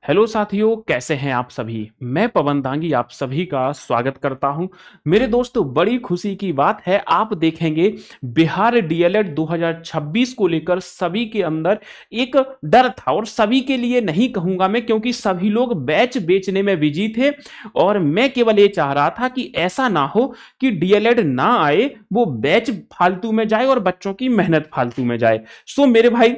Hello साथियों, कैसे हैं आप सभी। मैं पवन दांगी आप सभी का स्वागत करता हूं। मेरे दोस्तों, बड़ी खुशी की बात है, आप देखेंगे बिहार डीएलएड 2026 को लेकर सभी के अंदर एक डर था। और सभी के लिए नहीं कहूंगा मैं, क्योंकि सभी लोग बैच बेचने में बिजी थे। और मैं केवल ये चाह रहा था कि ऐसा ना हो कि डीएलएड ना आए, वो बैच फालतू में जाए और बच्चों की मेहनत फालतू में जाए। सो मेरे भाई,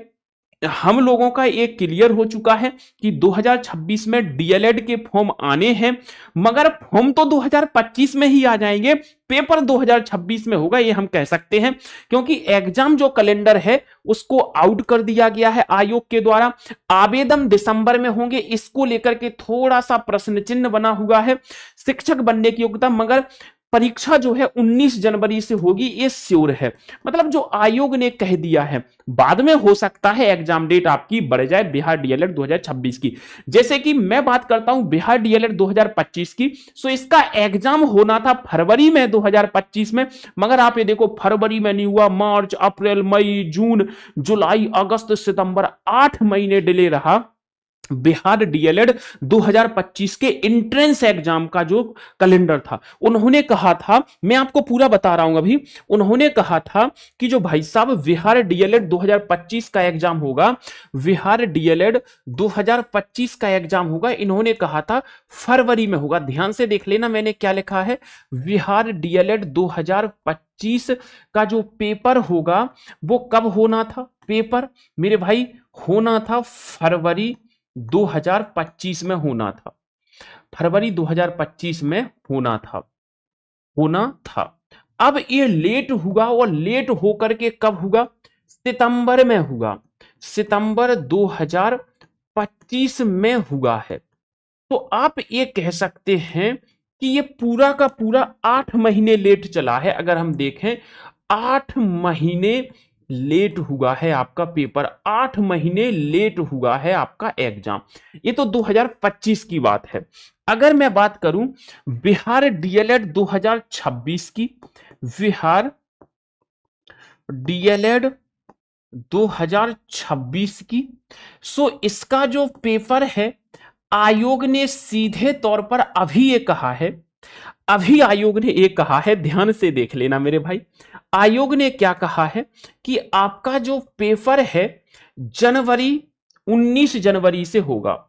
हम लोगों का एक क्लियर हो चुका है कि 2026 में डीएलएड के फॉर्म आने हैं, मगर फॉर्म तो 2025 में ही आ जाएंगे। पेपर 2026 में होगा, ये हम कह सकते हैं, क्योंकि एग्जाम जो कैलेंडर है उसको आउट कर दिया गया है आयोग के द्वारा। आवेदन दिसंबर में होंगे, इसको लेकर के थोड़ा सा प्रश्न चिन्ह बना हुआ है। शिक्षक बनने की योग्यता, मगर परीक्षा जो है 19 जनवरी से होगी, ये श्योर है। मतलब जो आयोग ने कह दिया है, बाद में हो सकता है एग्जाम डेट आपकी बढ़ जाए बिहार डीएलएड 2026 की। जैसे कि मैं बात करता हूं बिहार डीएलएड 2025 की, सो इसका एग्जाम होना था फरवरी में 2025 में, मगर आप ये देखो फरवरी में नहीं हुआ, मार्च, अप्रैल, मई, जून, जुलाई, अगस्त, सितंबर, 8 महीने डिले रहा। बिहार डीएलएड 2025 के एंट्रेंस एग्जाम का जो कैलेंडर था, उन्होंने कहा था, मैं आपको पूरा बता रहा हूं अभी, उन्होंने कहा था कि जो भाई साहब बिहार डीएलएड 2025 का एग्जाम होगा, बिहार डीएलएड 2025 का एग्जाम होगा, इन्होंने कहा था फरवरी में होगा। ध्यान से देख लेना मैंने क्या लिखा है। बिहार डीएलएड 2025 का जो पेपर होगा वो कब होना था, पेपर मेरे भाई होना था फरवरी 2025 में होना था। फरवरी 2025 में होना था। अब ये लेट हुआ, और लेट होकर के कब हुआ, सितंबर में हुआ। सितंबर 2025 में हुआ है। तो आप ये कह सकते हैं कि ये पूरा का पूरा 8 महीने लेट चला है। अगर हम देखें, 8 महीने लेट हुआ है आपका पेपर, 8 महीने लेट हुआ है आपका एग्जाम। ये तो 2025 की बात है। अगर मैं बात करूं बिहार डीएलएड 2026 की, बिहार डीएलएड 2026 की, सो इसका जो पेपर है, आयोग ने सीधे तौर पर अभी ये कहा है, अभी आयोग ने ये कहा है, ध्यान से देख लेना मेरे भाई। आयोग ने क्या कहा है कि आपका जो पेपर है जनवरी 19 जनवरी से होगा।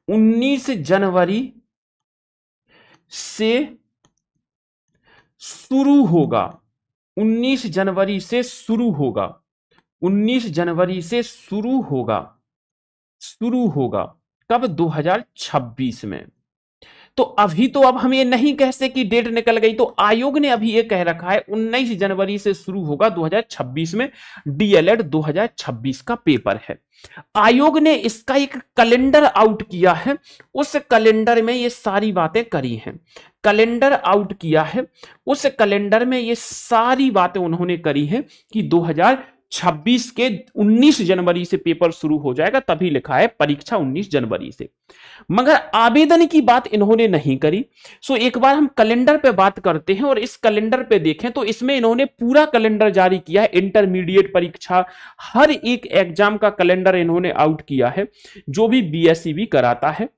19 जनवरी से शुरू होगा। 19 जनवरी से शुरू होगा। 19 जनवरी से शुरू होगा कब, 2026 में। तो अभी तो अब हम ये नहीं कह सकते कि डेट निकल गई, तो आयोग ने अभी ये कह रखा है 19 जनवरी से शुरू होगा 2026 में, डीएलएड 2026 का पेपर है। आयोग ने इसका एक कैलेंडर आउट किया है, उस कैलेंडर में ये सारी बातें करी हैं। कैलेंडर आउट किया है, उस कैलेंडर में ये सारी बातें उन्होंने करी हैं कि 2026 के 19 जनवरी से पेपर शुरू हो जाएगा, तभी लिखा है परीक्षा 19 जनवरी से। मगर आवेदन की बात इन्होंने नहीं करी। सो एक बार हम कैलेंडर पे बात करते हैं, और इस कैलेंडर पे देखें तो इसमें इन्होंने पूरा कैलेंडर जारी किया है। इंटरमीडिएट परीक्षा, हर एक एग्जाम का कैलेंडर इन्होंने आउट किया है। जो भी बीएसईबी कराता है,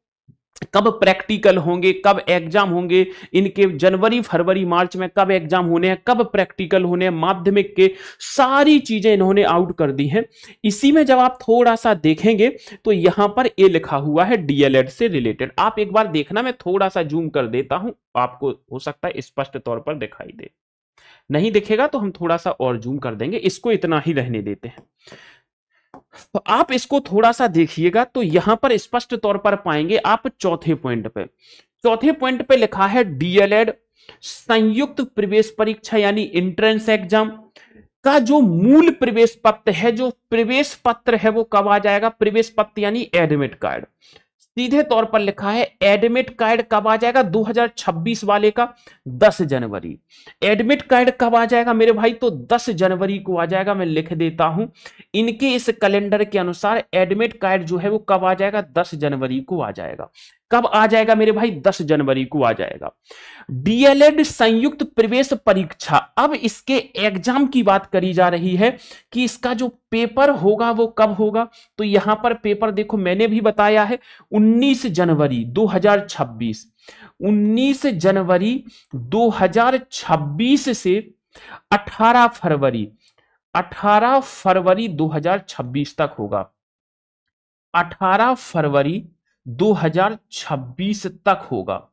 कब प्रैक्टिकल होंगे, कब एग्जाम होंगे, इनके जनवरी फरवरी मार्च में कब एग्जाम होने हैं, कब प्रैक्टिकल होने हैं, माध्यमिक के, सारी चीजें इन्होंने आउट कर दी हैं। इसी में जब आप थोड़ा सा देखेंगे तो यहां पर ये लिखा हुआ है डीएलएड से रिलेटेड। आप एक बार देखना, मैं थोड़ा सा जूम कर देता हूं, आपको हो सकता है स्पष्ट तौर पर दिखाई दे। नहीं दिखेगा तो हम थोड़ा सा और जूम कर देंगे, इसको इतना ही रहने देते हैं। तो आप इसको थोड़ा सा देखिएगा तो यहां पर स्पष्ट तौर पर पाएंगे आप चौथे पॉइंट पे लिखा है डीएलएड संयुक्त प्रवेश परीक्षा यानी एंट्रेंस एग्जाम का जो मूल प्रवेश पत्र है, जो प्रवेश पत्र है वो कब आ जाएगा, प्रवेश पत्र यानी एडमिट कार्ड। सीधे तौर पर लिखा है एडमिट कार्ड कब आ जाएगा, 2026 वाले का 10 जनवरी। एडमिट कार्ड कब आ जाएगा मेरे भाई, तो 10 जनवरी को आ जाएगा। मैं लिख देता हूं, इनके इस कैलेंडर के अनुसार एडमिट कार्ड जो है वो कब आ जाएगा, 10 जनवरी को आ जाएगा। कब आ जाएगा मेरे भाई? 10 जनवरी को आ जाएगा। डीएलएड संयुक्त प्रवेश परीक्षा, अब इसके एग्जाम की बात करी जा रही है कि इसका जो पेपर होगा वो कब होगा। तो यहां पर पेपर देखो मैंने भी बताया है 19 जनवरी 2026, 19 जनवरी 2026 से 18 फरवरी 2026 तक होगा। 18 फरवरी 2026 तक होगा।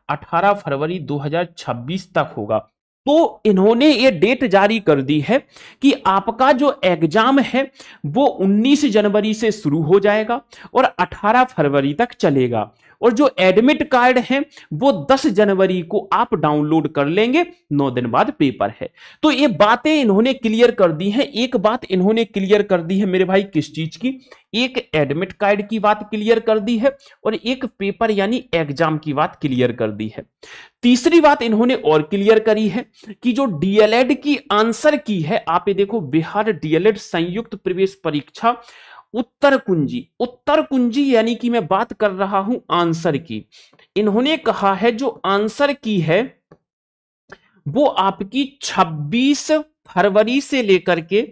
18 फरवरी 2026 तक होगा। तो इन्होंने ये डेट जारी कर दी है कि आपका जो एग्जाम है वो 19 जनवरी से शुरू हो जाएगा और 18 फरवरी तक चलेगा, और जो एडमिट कार्ड है वो 10 जनवरी को आप डाउनलोड कर लेंगे, 9 दिन बाद पेपर है। तो ये बातें इन्होंने क्लियर कर दी हैं। एक बात इन्होंने क्लियर कर दी है मेरे भाई, किस चीज की? एक एडमिट कार्ड की बात क्लियर कर दी है और एक पेपर यानी एग्जाम की बात क्लियर कर दी है। तीसरी बात इन्होंने और क्लियर करी है कि जो डीएलएड की आंसर की है, आप ये देखो, बिहार डीएलएड संयुक्त प्रवेश परीक्षा उत्तर कुंजी यानी कि मैं बात कर रहा हूं आंसर की। इन्होंने कहा है जो आंसर की है वो आपकी 26 फरवरी से लेकर के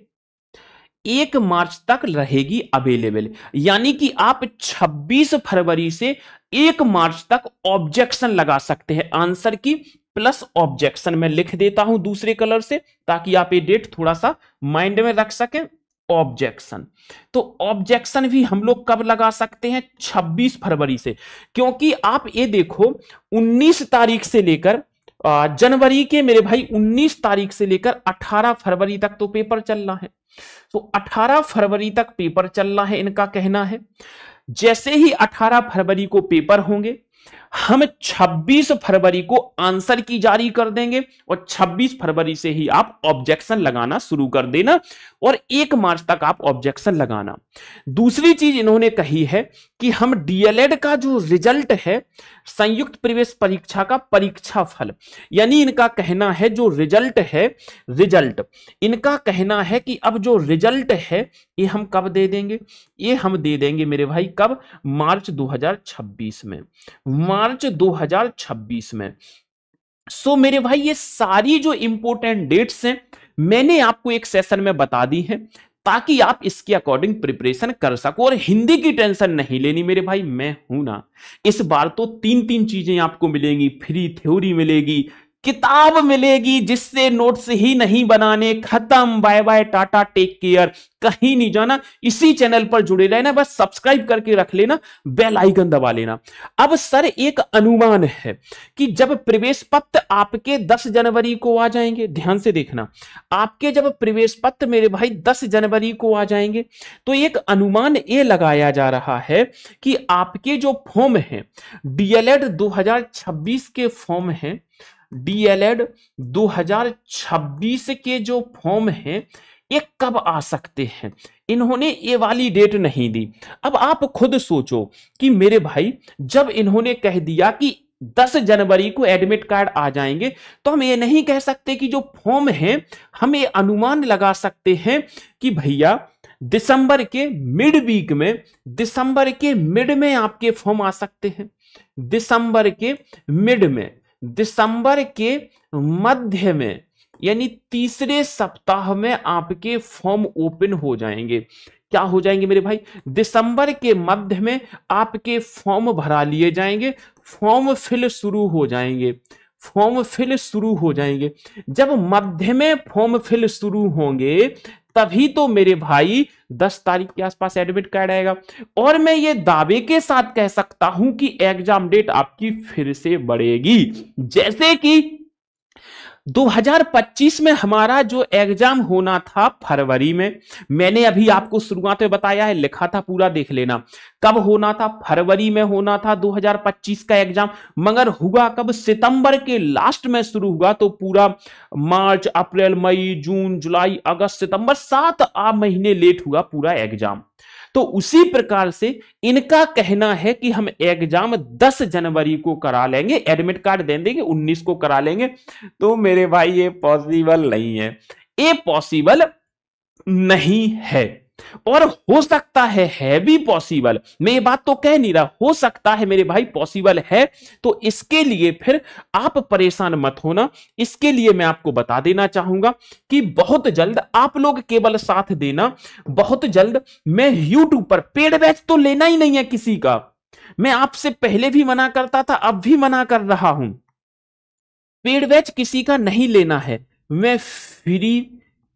1 मार्च तक रहेगी अवेलेबल, यानी कि आप 26 फरवरी से 1 मार्च तक ऑब्जेक्शन लगा सकते हैं आंसर की प्लस ऑब्जेक्शन। मैं लिख देता हूं दूसरे कलर से ताकि आप ये डेट थोड़ा सा माइंड में रख सकें। ऑब्जेक्शन, तो ऑब्जेक्शन भी हम लोग कब लगा सकते हैं? 26 फरवरी से, क्योंकि आप ये देखो 19 तारीख से लेकर जनवरी के मेरे भाई 19 तारीख से लेकर 18 फरवरी तक तो पेपर चलना है। तो 18 फरवरी तक पेपर चलना है, इनका कहना है। जैसे ही 18 फरवरी को पेपर होंगे, हम 26 फरवरी को आंसर की जारी कर देंगे और 26 फरवरी से ही आप ऑब्जेक्शन लगाना शुरू कर देना और 1 मार्च तक आप ऑब्जेक्शन लगाना। दूसरी चीज इन्होंने कही है कि हम डीएलएड का जो रिजल्ट है, संयुक्त प्रवेश परीक्षा का परीक्षा फल, यानी इनका कहना है जो रिजल्ट है, इनका कहना है कि अब जो रिजल्ट है ये हम कब दे देंगे? ये हम दे देंगे मेरे भाई कब? मार्च 2026 में, मार्च 2026 में। सो मेरे भाई ये सारी जो इंपॉर्टेंट डेट्स हैं मैंने आपको एक सेशन में बता दी है ताकि आप इसके अकॉर्डिंग प्रिपरेशन कर सको। और हिंदी की टेंशन नहीं लेनी मेरे भाई, मैं हूं ना। इस बार तो 3 चीजें आपको मिलेंगी, फ्री थ्योरी मिलेगी, किताब मिलेगी जिससे नोट्स ही नहीं बनाने, खत्म, bye bye tata take care, कहीं नहीं जाना। इसी चैनल पर जुड़े रहना, बस सब्सक्राइब करके रख लेना, बेल आइकन दबा लेना। अब सर एक अनुमान है कि जब प्रवेश पत्र आपके 10 जनवरी को आ जाएंगे, ध्यान से देखना, आपके जब प्रवेश पत्र मेरे भाई 10 जनवरी को आ जाएंगे तो एक अनुमान ये लगाया जा रहा है कि आपके जो फॉर्म है डीएलएड 2026 के फॉर्म है, डीएलएड 2026 के जो फॉर्म हैं ये कब आ सकते हैं? इन्होंने ये वाली डेट नहीं दी। अब आप खुद सोचो कि मेरे भाई जब इन्होंने कह दिया कि 10 जनवरी को एडमिट कार्ड आ जाएंगे, तो हम ये नहीं कह सकते कि जो फॉर्म है, हम ये अनुमान लगा सकते हैं कि भैया दिसंबर के मिड वीक में, दिसंबर के मिड में आपके फॉर्म आ सकते हैं, दिसंबर के मिड में, दिसंबर के मध्य में, यानी तीसरे सप्ताह में आपके फॉर्म ओपन हो जाएंगे। क्या हो जाएंगे मेरे भाई? दिसंबर के मध्य में आपके फॉर्म भरा लिए जाएंगे, फॉर्म फिल शुरू हो जाएंगे, फॉर्म फिल शुरू हो जाएंगे। जब मध्य में फॉर्म फिल शुरू होंगे तभी तो मेरे भाई 10 तारीख के आसपास एडमिट कार्ड आएगा। और मैं ये दावे के साथ कह सकता हूं कि एग्जाम डेट आपकी फिर से बढ़ेगी। जैसे कि 2025 में हमारा जो एग्जाम होना था फरवरी में, मैंने अभी आपको शुरुआत में बताया है, लिखा था, पूरा देख लेना। कब होना था? फरवरी में होना था 2025 का एग्जाम, मगर हुआ कब? सितंबर के लास्ट में शुरू हुआ, तो पूरा मार्च, अप्रैल, मई, जून, जुलाई, अगस्त, सितंबर, 7 महीने लेट हुआ पूरा एग्जाम। तो उसी प्रकार से इनका कहना है कि हम एग्जाम 10 जनवरी को करा लेंगे, एडमिट कार्ड दे देंगे, 19 को करा लेंगे। तो मेरे भाई ये पॉसिबल नहीं है, ये पॉसिबल नहीं है। और हो सकता है भी पॉसिबल, मैं ये बात तो कह नहीं रहा, हो सकता है मेरे भाई पॉसिबल है। तो इसके लिए फिर आप परेशान मत होना। इसके लिए मैं आपको बता देना चाहूंगा कि बहुत जल्द आप लोग केवल साथ देना। बहुत जल्द मैं यूट्यूब पर पेड बैच तो लेना ही नहीं है किसी का। मैं आपसे पहले भी मना करता था, अब भी मना कर रहा हूं। पेड बैच किसी का नहीं लेना है। मैं फ्री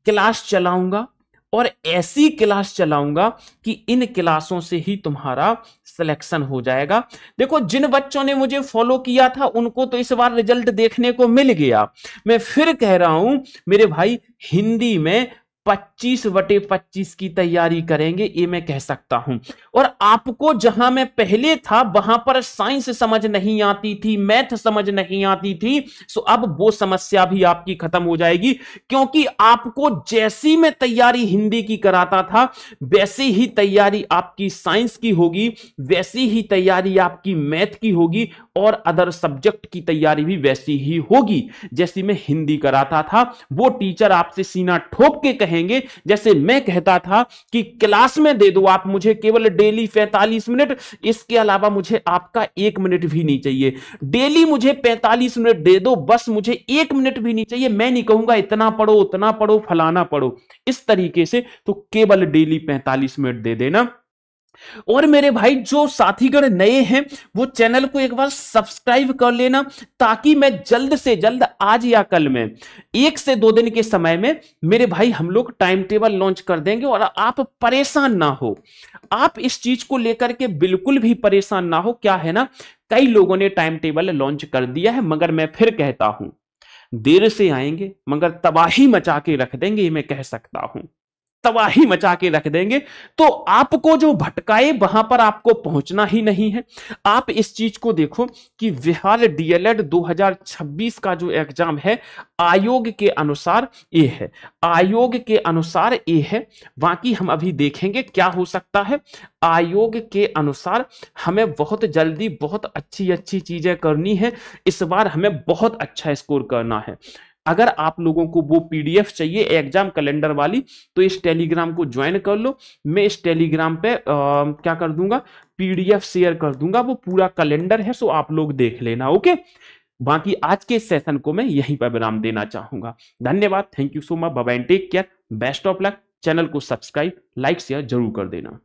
क्लास चलाऊंगा और ऐसी क्लास चलाऊंगा कि इन क्लासों से ही तुम्हारा सिलेक्शन हो जाएगा। देखो, जिन बच्चों ने मुझे फॉलो किया था उनको तो इस बार रिजल्ट देखने को मिल गया। मैं फिर कह रहा हूं मेरे भाई, हिंदी में 25/25 की तैयारी करेंगे, ये मैं कह सकता हूं। और आपको जहां मैं पहले था वहां पर साइंस समझ नहीं आती थी, मैथ समझ नहीं आती थी, सो अब वो समस्या भी आपकी खत्म हो जाएगी। क्योंकि आपको जैसी मैं तैयारी हिंदी की कराता था वैसी ही तैयारी आपकी साइंस की होगी, वैसी ही तैयारी आपकी मैथ की होगी, और अदर सब्जेक्ट की तैयारी भी वैसी ही होगी जैसी मैं हिंदी कराता था। वो टीचर आपसे सीना ठोक के कहेंगे, जैसे मैं कहता था कि क्लास में दे दो आप मुझे केवल डेली 45 मिनट, इसके अलावा मुझे आपका 1 मिनट भी नहीं चाहिए। डेली मुझे 45 मिनट दे दो, बस मुझे 1 मिनट भी नहीं चाहिए। मैं नहीं कहूंगा इतना पढ़ो उतना पढ़ो फलाना पढ़ो, इस तरीके से तो केवल डेली 45 मिनट दे देना। और मेरे भाई जो साथीगण नए हैं वो चैनल को एक बार सब्सक्राइब कर लेना, ताकि मैं जल्द से जल्द आज या कल में 1 से 2 दिन के समय में मेरे भाई हम लोग टाइम टेबल लॉन्च कर देंगे। और आप परेशान ना हो, आप इस चीज को लेकर के बिल्कुल भी परेशान ना हो। क्या है ना, कई लोगों ने टाइम टेबल लॉन्च कर दिया है, मगर मैं फिर कहता हूं देर से आएंगे मगर तबाही मचा के रख देंगे, ये मैं कह सकता हूं। तबाही मचा के रख देंगे। तो आपको जो भटकाए वहां पर आपको पहुंचना ही नहीं है। आप इस चीज को देखो कि बिहार डीएलएड 2026 का जो एग्जाम है आयोग के अनुसार ये है, आयोग के अनुसार ये है। बाकी हम अभी देखेंगे क्या हो सकता है। आयोग के अनुसार हमें बहुत जल्दी बहुत अच्छी अच्छी चीजें करनी है। इस बार हमें बहुत अच्छा स्कोर करना है। अगर आप लोगों को वो पीडीएफ चाहिए एग्जाम कैलेंडर वाली, तो इस टेलीग्राम को ज्वाइन कर लो। मैं इस टेलीग्राम पे क्या कर दूंगा, पीडीएफ शेयर कर दूंगा। वो पूरा कैलेंडर है, सो आप लोग देख लेना। ओके, बाकी आज के सेशन को मैं यहीं पर विराम देना चाहूंगा। धन्यवाद, thank you so much, bye bye, take care, best of luck. Channel को सब्सक्राइब लाइक शेयर जरूर कर देना।